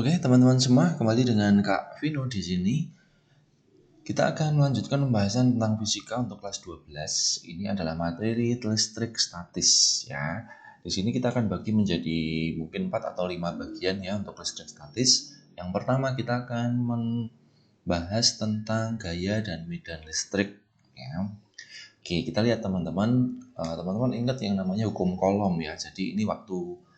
Oke, teman-teman semua, kembali dengan Kak Vino di sini. Kita akan melanjutkan pembahasan tentang fisika untuk kelas 12. Ini adalah materi listrik statis ya. Di sini kita akan bagi menjadi mungkin 4 atau 5 bagian ya untuk listrik statis. Yang pertama kita akan membahas tentang gaya dan medan listrik ya. Oke, kita lihat teman-teman. Teman-teman ingat yang namanya hukum Coulomb ya. Jadi ini waktu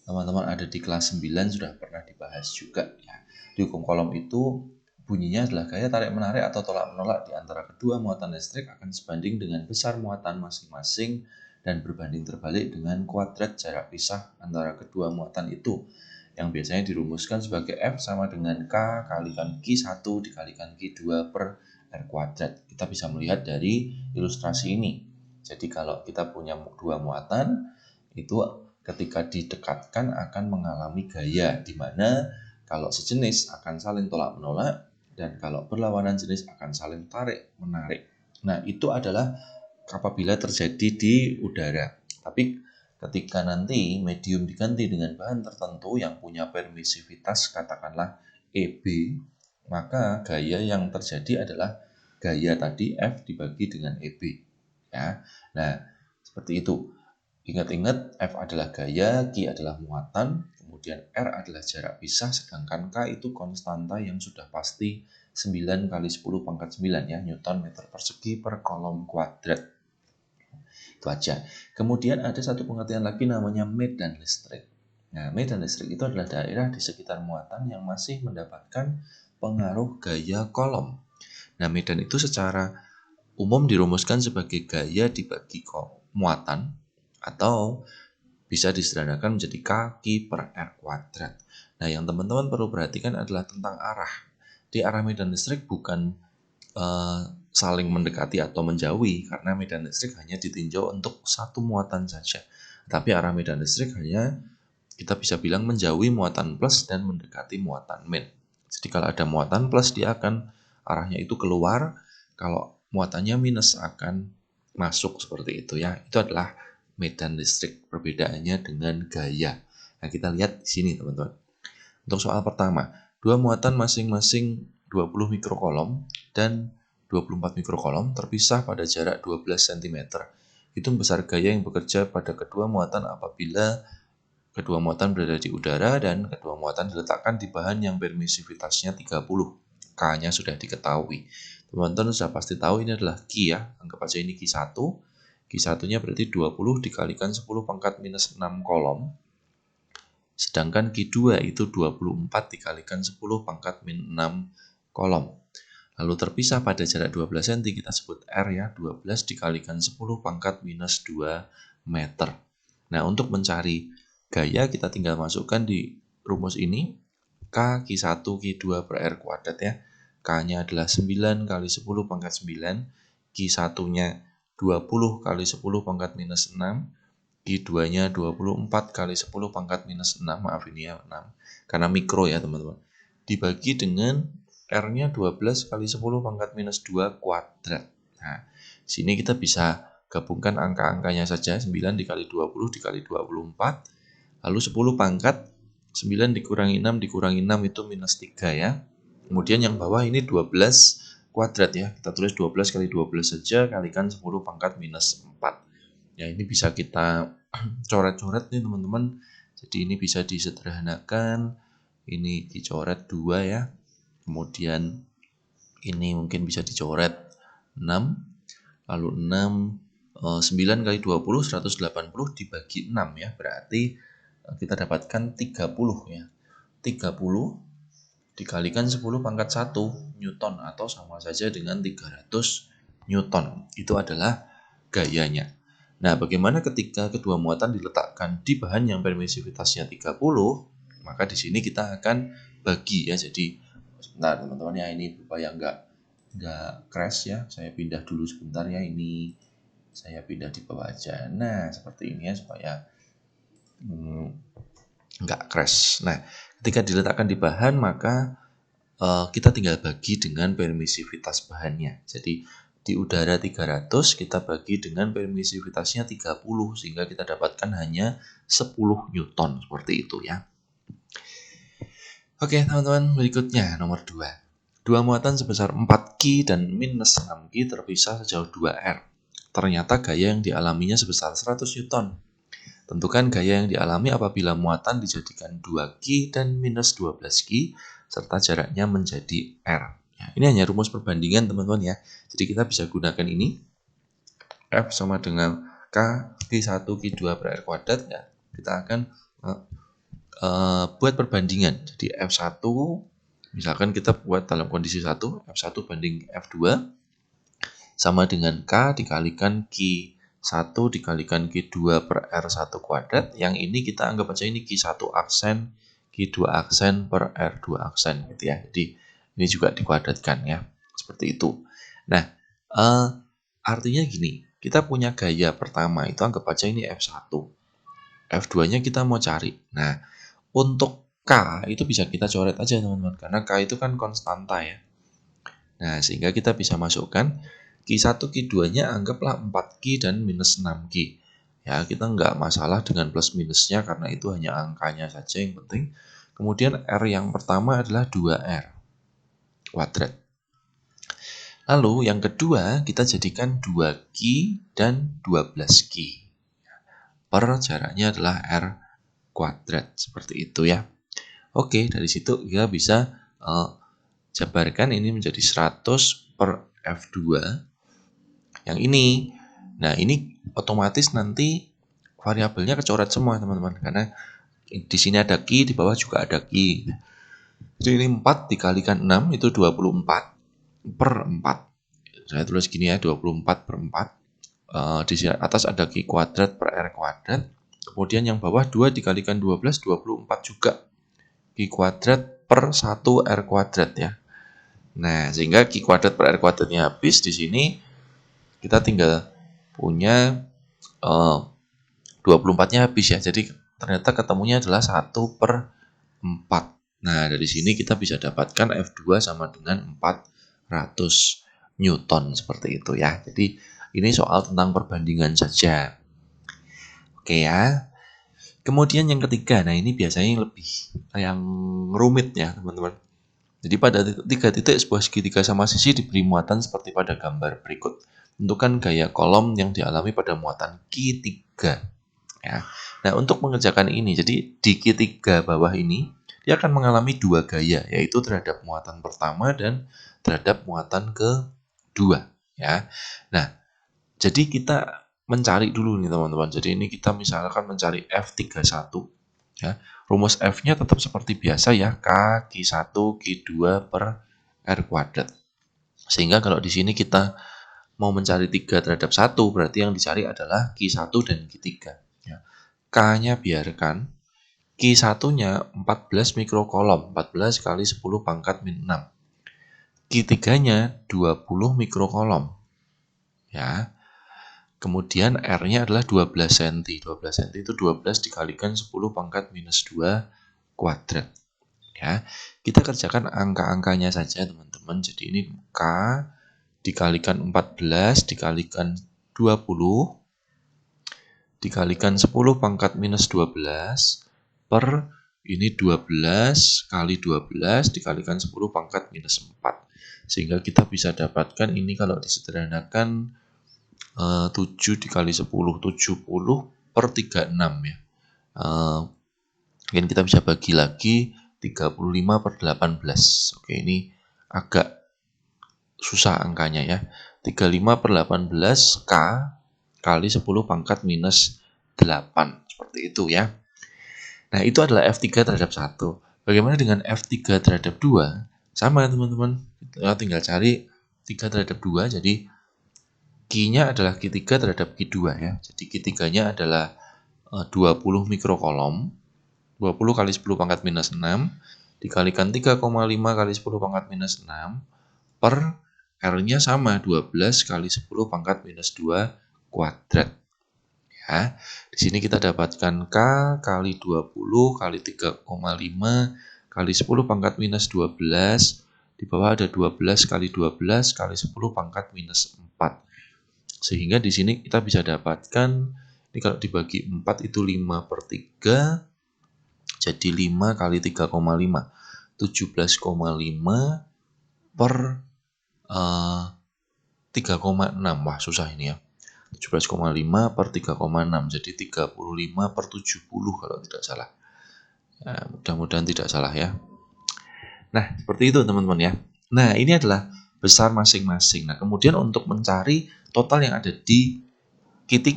teman-teman ada di kelas 9 sudah pernah dibahas juga ya. Di hukum Coulomb itu bunyinya adalah gaya tarik-menarik atau tolak-menolak di antara kedua muatan listrik akan sebanding dengan besar muatan masing-masing dan berbanding terbalik dengan kuadrat jarak pisah antara kedua muatan itu, yang biasanya dirumuskan sebagai F sama dengan K kalikan Q1 dikalikan Q2 per R kuadrat. Kita bisa melihat dari ilustrasi ini. Jadi kalau kita punya dua muatan, itu ketika didekatkan akan mengalami gaya, di mana kalau sejenis akan saling tolak-menolak, dan kalau berlawanan jenis akan saling tarik-menarik. Nah, itu adalah apabila terjadi di udara. Tapi ketika nanti medium diganti dengan bahan tertentu yang punya permisivitas katakanlah EB, maka gaya yang terjadi adalah gaya tadi F dibagi dengan EB. Ya. Nah, seperti itu. Ingat-ingat, F adalah gaya, Q adalah muatan, kemudian R adalah jarak pisah, sedangkan K itu konstanta yang sudah pasti 9 kali 10 pangkat 9 ya, Newton meter persegi per kolom kuadrat. Itu aja. Kemudian ada satu pengertian lagi namanya medan listrik. Nah, medan listrik itu adalah daerah di sekitar muatan yang masih mendapatkan pengaruh gaya Coulomb. Nah, medan itu secara umum dirumuskan sebagai gaya dibagi muatan, atau bisa disederhanakan menjadi kaki per R kuadrat. Nah, yang teman-teman perlu perhatikan adalah tentang arah. Di arah medan listrik bukan saling mendekati atau menjauhi, karena medan listrik hanya ditinjau untuk satu muatan saja. Tapi arah medan listrik hanya kita bisa bilang menjauhi muatan plus dan mendekati muatan min. Jadi kalau ada muatan plus dia akan arahnya itu keluar, kalau muatannya minus akan masuk, seperti itu ya. Itu adalah medan listrik, perbedaannya dengan gaya. Nah, kita lihat di sini teman-teman. Untuk soal pertama, dua muatan masing-masing 20 mikrokolom dan 24 mikrokolom terpisah pada jarak 12 cm. Hitung besar gaya yang bekerja pada kedua muatan apabila kedua muatan berada di udara dan kedua muatan diletakkan di bahan yang permisivitasnya 30. K-nya sudah diketahui. Teman-teman sudah pasti tahu ini adalah Q ya. Anggap aja ini Q1. Q1-nya berarti 20 dikalikan 10 pangkat minus 6 kolom. Sedangkan Q2 itu 24 dikalikan 10 pangkat min 6 kolom. Lalu terpisah pada jarak 12 cm, kita sebut R ya, 12 dikalikan 10 pangkat minus 2 meter. Nah, untuk mencari gaya kita tinggal masukkan di rumus ini, K Q1 Q2 per R kuadrat ya. K-nya adalah 9 kali 10 pangkat 9, Q1-nya 20 kali 10 pangkat minus 6, Q2-nya 24 kali 10 pangkat minus 6, maaf ini ya 6, karena mikro ya teman-teman, dibagi dengan R-nya 12 kali 10 pangkat minus 2 kuadrat. Nah, sini kita bisa gabungkan angka-angkanya saja, 9 dikali 20 dikali 24, lalu 10 pangkat 9 dikurangi 6 dikurangi 6 itu minus 3 ya. Kemudian yang bawah ini 12 kuadrat ya, kita tulis 12 kali 12 saja kalikan 10 pangkat minus 4. Ya, ini bisa kita coret-coret nih teman-teman. Jadi ini bisa disederhanakan. Ini dicoret 2 ya. Kemudian ini mungkin bisa dicoret 6. Lalu 6 9 kali 20 180 dibagi 6 ya. Berarti kita dapatkan 30 ya. 30 dikalikan 10 pangkat 1 Newton atau sama saja dengan 300 Newton. Itu adalah gayanya. Nah, bagaimana ketika kedua muatan diletakkan di bahan yang permisivitasnya 30? Maka di sini kita akan bagi ya. Jadi, sebentar teman-teman ya, ini supaya nggak crash ya. Saya pindah dulu sebentar ya. Ini saya pindah di bawah aja. Nah, seperti ini ya supaya nggak crash. Nah, ketika diletakkan di bahan maka kita tinggal bagi dengan permisivitas bahannya. Jadi di udara 300 kita bagi dengan permisivitasnya 30 sehingga kita dapatkan hanya 10 Newton, seperti itu ya. Oke teman-teman, berikutnya nomor 2. Dua muatan sebesar 4 Ki dan minus 6 Ki terpisah sejauh 2R. Ternyata gaya yang dialaminya sebesar 100 Newton. Tentukan gaya yang dialami apabila muatan dijadikan 2 Ki dan minus 12 Ki serta jaraknya menjadi R. Ya, ini hanya rumus perbandingan teman-teman ya. Jadi kita bisa gunakan ini. F sama dengan K Ki1 Ki2 per R kuadrat ya. Kita akan buat perbandingan. Jadi F1 misalkan kita buat dalam kondisi 1, F1 banding F2 sama dengan K dikalikan Q1 dikalikan Q2 per R1 kuadrat. Yang ini kita anggap aja ini Q1 aksen, Q2 aksen per R2 aksen gitu ya. Jadi ini juga dikuadratkan ya. Seperti itu. Nah, artinya gini, kita punya gaya pertama itu anggap aja ini F1. F2-nya kita mau cari. Nah, untuk K itu bisa kita coret aja teman-teman. Karena K itu kan konstanta ya. Nah, sehingga kita bisa masukkan Q1, Q2-nya anggaplah 4 Q dan minus 6 Q. Ya, kita nggak masalah dengan plus minusnya karena itu hanya angkanya saja yang penting. Kemudian R yang pertama adalah 2R kuadrat. Lalu yang kedua kita jadikan 2 Q dan 12 Q. Per jaraknya adalah R kuadrat. Seperti itu ya. Oke, dari situ kita bisa jabarkan ini menjadi 100 per F2 yang ini. Nah, ini otomatis nanti variabelnya kecoret semua, teman-teman. Karena di sini ada Ki, di bawah juga ada Ki. Jadi ini 4 dikalikan 6 itu 24 per 4. Saya tulis gini ya, 24 per 4. Di atas ada Ki kuadrat per R kuadrat. Kemudian yang bawah 2 dikalikan 12, 24 juga. Ki kuadrat per 1 R kuadrat ya. Nah, sehingga Ki kuadrat per R kuadratnya habis di sini. Kita tinggal punya 24-nya habis ya. Jadi ternyata ketemunya adalah 1 per 4. Nah, dari sini kita bisa dapatkan F2 sama dengan 400 Newton seperti itu ya. Jadi ini soal tentang perbandingan saja. Oke ya. Kemudian yang ketiga, nah ini biasanya yang rumit ya teman-teman. Jadi pada tiga titik sebuah segitiga sama sisi diberi muatan seperti pada gambar berikut. Tentukan gaya kolom yang dialami pada muatan Q3. Ya. Nah, untuk mengerjakan ini, jadi di Q3 bawah ini, dia akan mengalami dua gaya, yaitu terhadap muatan pertama dan terhadap muatan kedua. Ya. Nah, jadi kita mencari dulu nih teman-teman. Jadi ini kita misalkan mencari F31. Ya. Rumus F-nya tetap seperti biasa ya, K, Q1, Q2 per R kuadrat. Sehingga kalau di sini kita mau mencari 3 terhadap 1, berarti yang dicari adalah Q1 dan Q3. Ya. K-nya biarkan, Q1-nya 14 mikrokolom, 14 kali 10 pangkat min 6. Q3-nya 20 mikrokolom. Ya. Kemudian R-nya adalah 12 cm. 12 cm itu 12 dikalikan 10 pangkat minus 2 kuadrat. Ya, kita kerjakan angka-angkanya saja teman-teman. Jadi ini K dikalikan 14 dikalikan 20 dikalikan 10 pangkat minus 12 per ini 12 kali 12 dikalikan 10 pangkat minus 4. Sehingga kita bisa dapatkan ini kalau disederhanakan 7 dikali 10, 70 per 36 ya. Mungkin kita bisa bagi lagi 35 per 18. Oke, ini agak susah angkanya ya. 35 per 18 K kali 10 pangkat minus 8. Seperti itu ya. Nah, itu adalah F3 terhadap 1. Bagaimana dengan F3 terhadap 2? Sama teman-teman. Kita tinggal cari 3 terhadap 2. Jadi Q-nya adalah Q3 terhadap Q2 ya. Jadi Q3-nya adalah 20 mikrokolom. 20 kali 10 pangkat minus 6 dikalikan 3,5 kali 10 pangkat minus 6 per R-nya sama 12 kali 10 pangkat minus 2 kuadrat. Ya, di sini kita dapatkan K kali 20 kali 3,5 kali 10 pangkat minus 12. Di bawah ada 12 kali 12 kali 10 pangkat minus 4. Sehingga di sini kita bisa dapatkan, ini kalau dibagi 4 itu 5 per 3, jadi 5 kali 3,5. 17,5 per 3,6. Wah, susah ini ya. 17,5 per 3,6. Jadi 35 per 70 kalau tidak salah. Nah, mudah-mudahan tidak salah ya. Nah, seperti itu teman-teman ya. Nah, ini adalah besar masing-masing. Nah, kemudian untuk mencari total yang ada di Q3,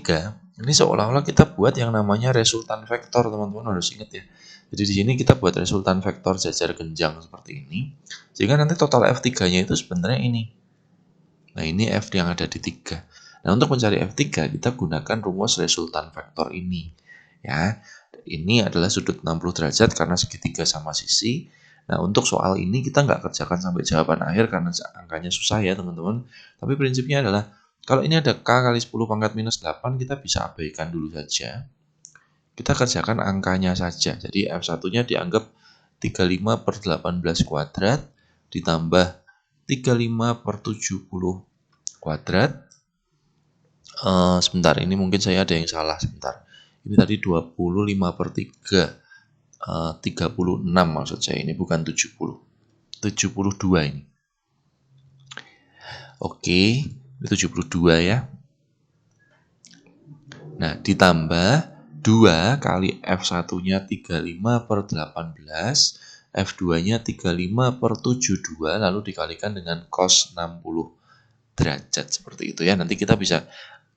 ini seolah-olah kita buat yang namanya resultan vektor, teman-teman harus ingat ya. Jadi di sini kita buat resultan vektor jajar genjang seperti ini. Sehingga nanti total F3-nya itu sebenarnya ini. Nah, ini F yang ada di 3. Nah, untuk mencari F3, kita gunakan rumus resultan vektor ini. Ya, ini adalah sudut 60 derajat karena segitiga sama sisi. Nah, untuk soal ini kita nggak kerjakan sampai jawaban akhir karena angkanya susah ya, teman-teman. Tapi prinsipnya adalah, kalau ini ada K kali 10 pangkat minus 8, kita bisa abaikan dulu saja. Kita kerjakan angkanya saja. Jadi F1-nya dianggap 35 per 18 kuadrat, ditambah 35 per 70 kuadrat. Sebentar, ini mungkin saya ada yang salah sebentar. Ini tadi 25 per 3. 36 maksud saya, ini bukan 70. 72 ini. Oke, ini 72 ya. Nah, ditambah 2 kali F1-nya 35 per 18, F2-nya 35 per 72, lalu dikalikan dengan cos 60 derajat seperti itu ya. Nanti kita bisa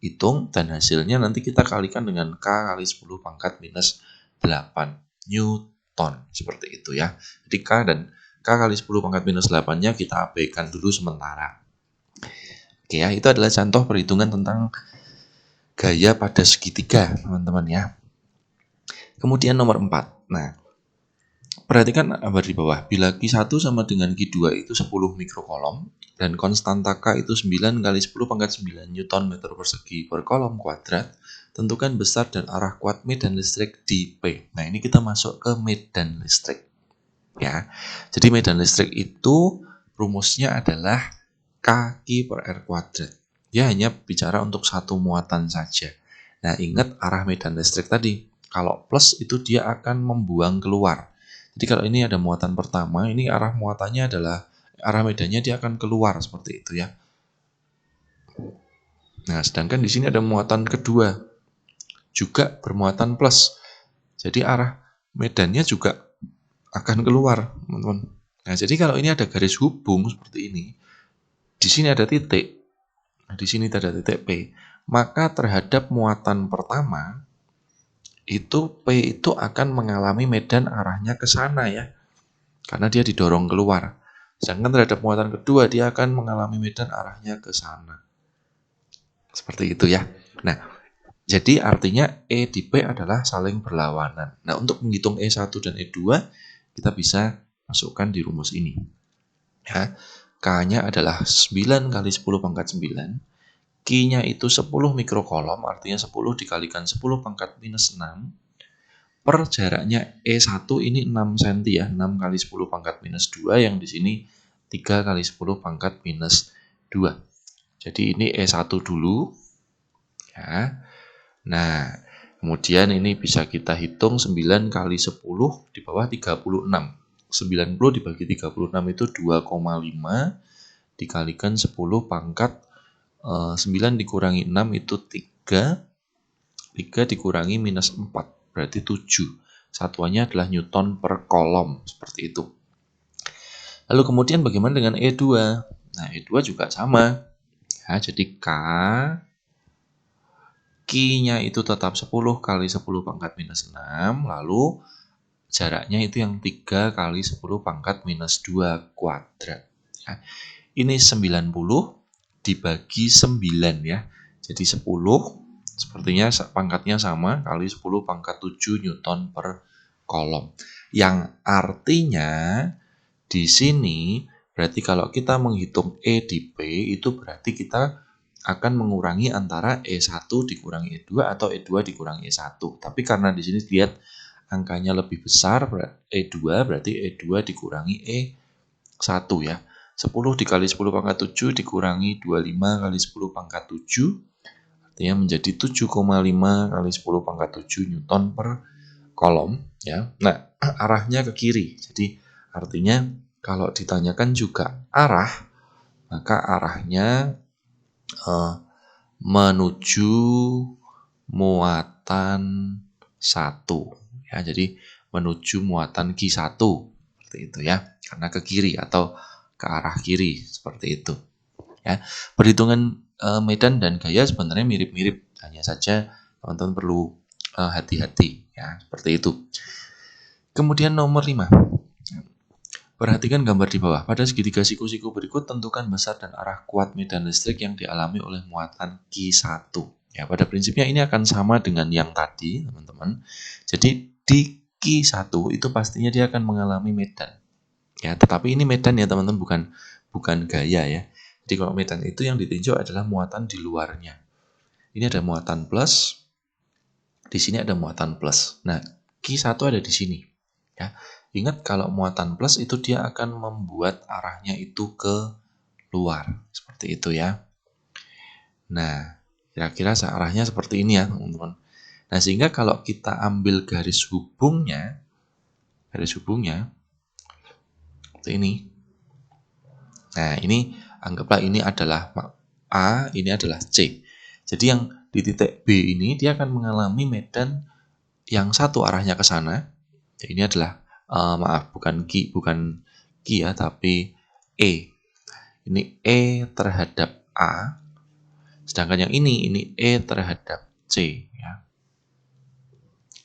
hitung dan hasilnya nanti kita kalikan dengan K kali 10 pangkat minus 8 Newton seperti itu ya. Jadi K dan K kali 10 pangkat minus 8-nya kita abaikan dulu sementara. Oke ya, itu adalah contoh perhitungan tentang gaya pada segitiga, teman-teman ya. Kemudian nomor 4. Nah, perhatikan gambar di bawah. Bila Q1 sama dengan Q2 itu 10 mikrokolom dan konstanta K itu 9 kali 10 pangkat 9 Newton meter persegi per kolom kuadrat, tentukan besar dan arah kuat medan listrik di P. Nah, ini kita masuk ke medan listrik. Ya. Jadi medan listrik itu rumusnya adalah K/Q per R kuadrat. Dia hanya bicara untuk satu muatan saja. Nah, ingat arah medan listrik tadi. Kalau plus itu dia akan membuang keluar. Jadi kalau ini ada muatan pertama, ini arah muatannya adalah, arah medannya dia akan keluar seperti itu ya. Nah, sedangkan di sini ada muatan kedua, juga bermuatan plus. Jadi arah medannya juga akan keluar, teman-teman. Nah, jadi kalau ini ada garis hubung seperti ini, di sini ada titik, di sini ada titik P, maka terhadap muatan pertama, itu P itu akan mengalami medan arahnya ke sana ya, karena dia didorong keluar. Sedangkan terhadap muatan kedua, dia akan mengalami medan arahnya ke sana. Seperti itu ya. Nah, jadi artinya E di P adalah saling berlawanan. Nah, untuk menghitung E1 dan E2, kita bisa masukkan di rumus ini. Ya, K-nya adalah 9 kali 10 pangkat 9. Q-nya itu 10 mikrokolom, artinya 10 dikalikan 10 pangkat minus 6. Per jaraknya E1 ini 6 cm ya, 6 kali 10 pangkat minus 2, yang di sini 3 kali 10 pangkat minus 2. Jadi ini E1 dulu. Ya. Nah, kemudian ini bisa kita hitung 9 kali 10 di bawah 36. 90 dibagi 36 itu 2,5 dikalikan 10 pangkat 9 dikurangi 6 itu 3. 3 dikurangi minus 4 berarti 7. Satuannya adalah Newton per kolom seperti itu. Lalu kemudian bagaimana dengan E2? Nah, E2 juga sama. Ya, jadi Q-nya itu tetap 10 kali 10 pangkat minus 6, lalu jaraknya itu yang 3 kali 10 pangkat minus 2 kuadrat. Ya. Ini 90 dibagi 9 ya. Jadi 10, sepertinya pangkatnya sama, kali 10 pangkat 7 Newton per kolom. Yang artinya di sini berarti kalau kita menghitung E di P, itu berarti kita akan mengurangi antara E1 dikurangi E2 atau E2 dikurangi E1. Tapi karena di sini lihat angkanya lebih besar, E2 berarti E2 dikurangi E1 ya. 10 dikali 10 pangkat 7 dikurangi 25 kali 10 pangkat 7, artinya menjadi 7,5 kali 10 pangkat 7 Newton per kolom ya. Nah, arahnya ke kiri. Jadi Artinya kalau ditanyakan juga arah, maka arahnya menuju muatan 1. Ya, jadi menuju muatan Q1 seperti itu ya, karena ke kiri atau ke arah kiri seperti itu. Ya, perhitungan medan dan gaya sebenarnya mirip-mirip, hanya saja teman-teman perlu hati-hati ya, seperti itu. Kemudian nomor 5. Perhatikan gambar di bawah. Pada segitiga siku-siku berikut, tentukan besar dan arah kuat medan listrik yang dialami oleh muatan Q1. Ya, pada prinsipnya ini akan sama dengan yang tadi, teman-teman. Jadi di Q1 itu pastinya dia akan mengalami medan. Ya, tetapi ini medan ya, teman-teman, bukan gaya ya. Jadi kalau medan itu yang ditinjau adalah muatan di luarnya. Ini ada muatan plus, di sini ada muatan plus. Nah, Q1 ada di sini. Ya. Ingat kalau muatan plus itu dia akan membuat arahnya itu ke luar. Seperti itu ya. Nah, kira-kira arahnya seperti ini ya, teman-teman. Nah, sehingga kalau kita ambil garis hubungnya seperti ini. Nah, ini anggaplah ini adalah A, ini adalah C. Jadi yang di titik B ini dia akan mengalami medan yang satu arahnya ke sana. Ini adalah bukan Q ya, tapi E. Ini E terhadap A. Sedangkan yang ini E terhadap C ya.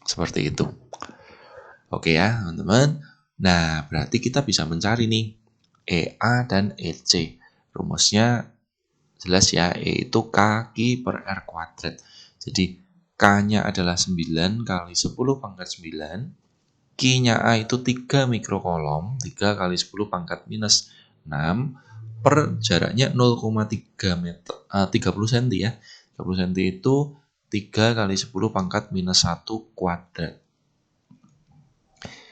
Seperti itu. Oke ya, teman-teman. Nah, berarti kita bisa mencari nih EA dan EC. Rumusnya jelas ya, E itu K per R kuadrat. Jadi K-nya adalah 9 kali 10 pangkat 9. Q-nya A itu 3 mikrokolom, 3 kali 10 pangkat minus 6 per jaraknya 0,3 meter, 30 cm ya. 30 cm itu 3 kali 10 pangkat minus 1 kuadrat.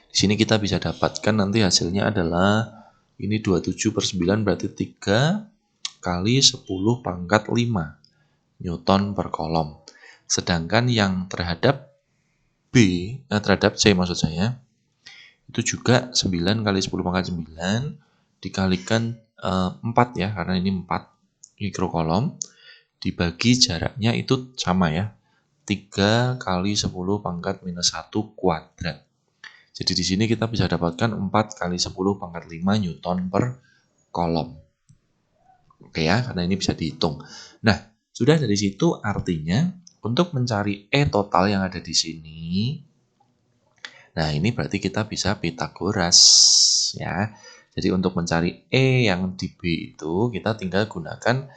Di sini kita bisa dapatkan nanti hasilnya adalah ini 27 per 9 berarti 3 kali 10 pangkat 5 Newton per kolom. Sedangkan yang terhadap terhadap C maksud saya, itu juga 9 kali 10 pangkat 9 dikalikan 4 ya, karena ini 4 mikrokolom, dibagi jaraknya itu sama ya, 3 kali 10 pangkat minus 1 kuadrat. Jadi di sini kita bisa dapatkan 4 kali 10 pangkat 5 Newton per kolom. Oke ya, karena ini bisa dihitung. Nah, sudah dari situ artinya untuk mencari E total yang ada di sini, nah ini berarti kita bisa Pythagoras ya. Jadi untuk mencari E yang di B itu kita tinggal gunakan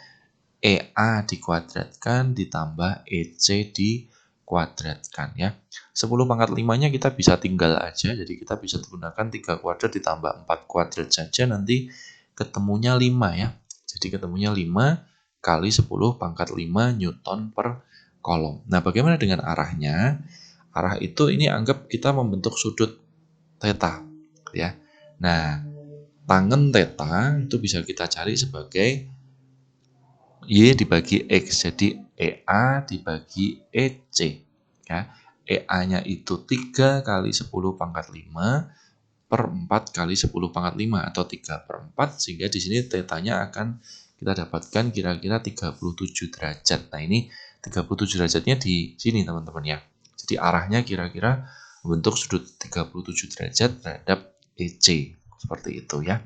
EA dikuadratkan ditambah EC dikuadratkan ya. 10 pangkat 5-nya kita bisa tinggal aja, jadi kita bisa gunakan 3 kuadrat ditambah 4 kuadrat saja, nanti ketemunya 5 ya. Jadi ketemunya 5 kali 10 pangkat 5 Newton per kolom. Nah, bagaimana dengan arahnya? Arah itu ini anggap kita membentuk sudut theta ya. Nah, tangen theta itu bisa kita cari sebagai Y dibagi X. Jadi EA dibagi EC ya. EA-nya itu 3 kali 10 pangkat 5 per 4 kali 10 pangkat 5 atau 3 per 4, sehingga di sini theta-nya akan kita dapatkan kira-kira 37 derajat. Nah, ini 37 derajatnya di sini teman-teman ya. Jadi arahnya kira-kira membentuk sudut 37 derajat terhadap EC. Seperti itu ya.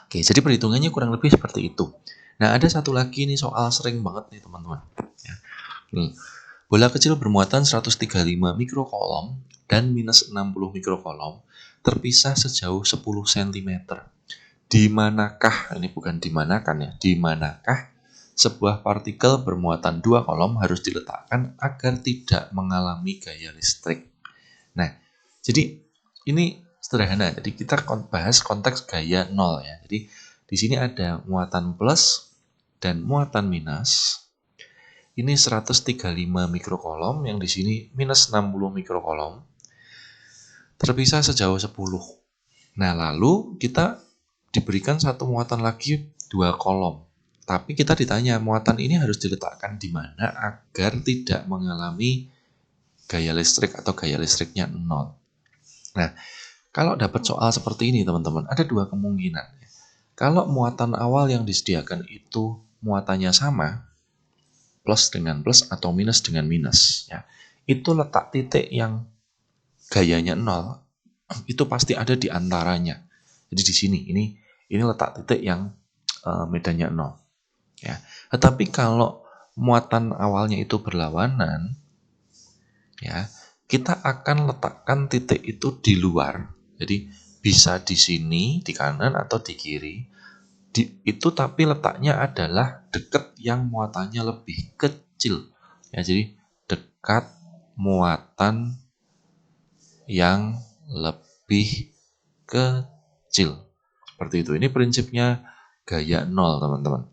Oke, jadi perhitungannya kurang lebih seperti itu. Nah, ada satu lagi nih soal sering banget nih teman-teman. Ya. Nih, bola kecil bermuatan 135 mikrokolom dan minus 60 mikrokolom terpisah sejauh 10 cm. Di manakah, ini bukan dimanakan ya, di manakah sebuah partikel bermuatan 2 kolom harus diletakkan agar tidak mengalami gaya listrik. Nah, jadi ini sederhana. Jadi kita bahas konteks gaya 0 ya. Jadi di sini ada muatan plus dan muatan minus. Ini 135 mikrokolom, yang di sini minus 60 mikrokolom. Terpisah sejauh 10. Nah, lalu kita diberikan satu muatan lagi 2 kolom. Tapi kita ditanya muatan ini harus diletakkan di mana agar tidak mengalami gaya listrik atau gaya listriknya 0. Nah, Kalau dapat soal seperti ini teman-teman, ada dua kemungkinan. Kalau muatan awal yang disediakan itu muatannya sama, plus dengan plus atau minus dengan minus, ya, itu letak titik yang gayanya 0, itu pasti ada di antaranya. Jadi di sini, ini letak titik yang medannya 0. Ya. Tetapi kalau muatan awalnya itu berlawanan, ya, kita akan letakkan titik itu di luar. Jadi bisa di sini, di kanan atau di kiri. Itu tapi letaknya adalah dekat yang muatannya lebih kecil. Ya, jadi dekat muatan yang lebih kecil. Seperti itu. Ini prinsipnya gaya 0, teman-teman.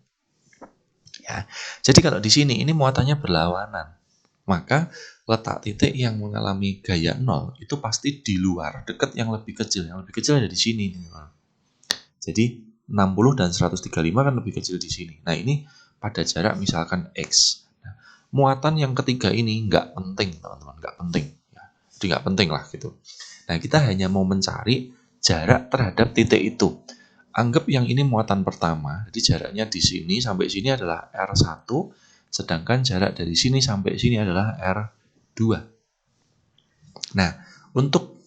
Ya. Jadi kalau di sini ini muatannya berlawanan, maka letak titik yang mengalami gaya 0 itu pasti di luar, dekat yang lebih kecil. Yang lebih kecil ada di sini. Jadi 60 dan 135 kan lebih kecil di sini. Nah, ini pada jarak misalkan X. Nah, muatan yang ketiga ini nggak penting, teman-teman. Nggak penting. Ya. Jadi nggak penting lah gitu. Nah, kita hanya mau mencari jarak terhadap titik itu. Anggap yang ini muatan pertama, jadi jaraknya di sini sampai sini adalah R1, sedangkan jarak dari sini sampai sini adalah R2. Nah, untuk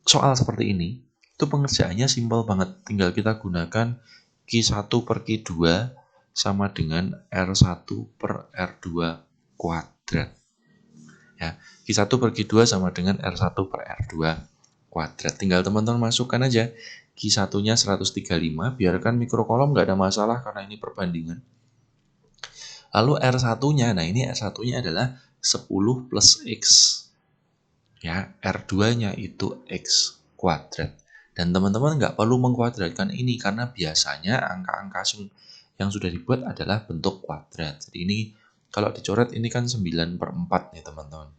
soal seperti ini, itu pengerjaannya simpel banget. Tinggal kita gunakan Q1 per Q2 sama dengan R1 per R2 kuadrat. Ya, Q1 per Q2 sama dengan R1 per R2 kuadrat. Tinggal teman-teman masukkan aja. Q1-nya 135, biarkan mikrokolom nggak ada masalah karena ini perbandingan. Lalu R1-nya, nah ini R1-nya adalah 10 plus X. Ya, R2-nya itu X kuadrat. Dan teman-teman nggak perlu mengkuadratkan ini karena biasanya angka-angka yang sudah dibuat adalah bentuk kuadrat. Jadi ini kalau dicoret ini kan 9 per 4 nih teman-teman.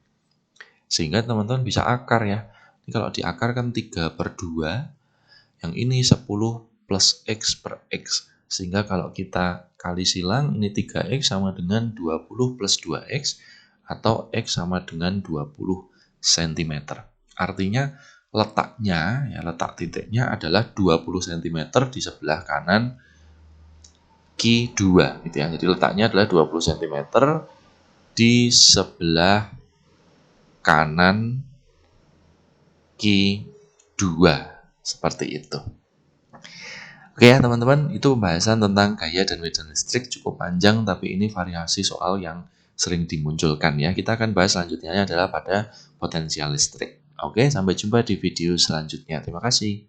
Sehingga teman-teman bisa akar ya. Ini kalau diakar kan 3 per 2. Yang ini 10 plus X per X. Sehingga kalau kita kali silang, ini 3X sama dengan 20 plus 2X. Atau X sama dengan 20 cm. Artinya letaknya, ya letak titiknya adalah 20 cm di sebelah kanan Q2. Gitu ya. Jadi letaknya adalah 20 cm di sebelah kanan Q2. Seperti itu. Oke ya teman-teman, itu pembahasan tentang gaya dan medan listrik cukup panjang, tapi ini variasi soal yang sering dimunculkan ya. Kita akan bahas selanjutnya adalah pada potensial listrik. Oke, sampai jumpa di video selanjutnya. Terima kasih.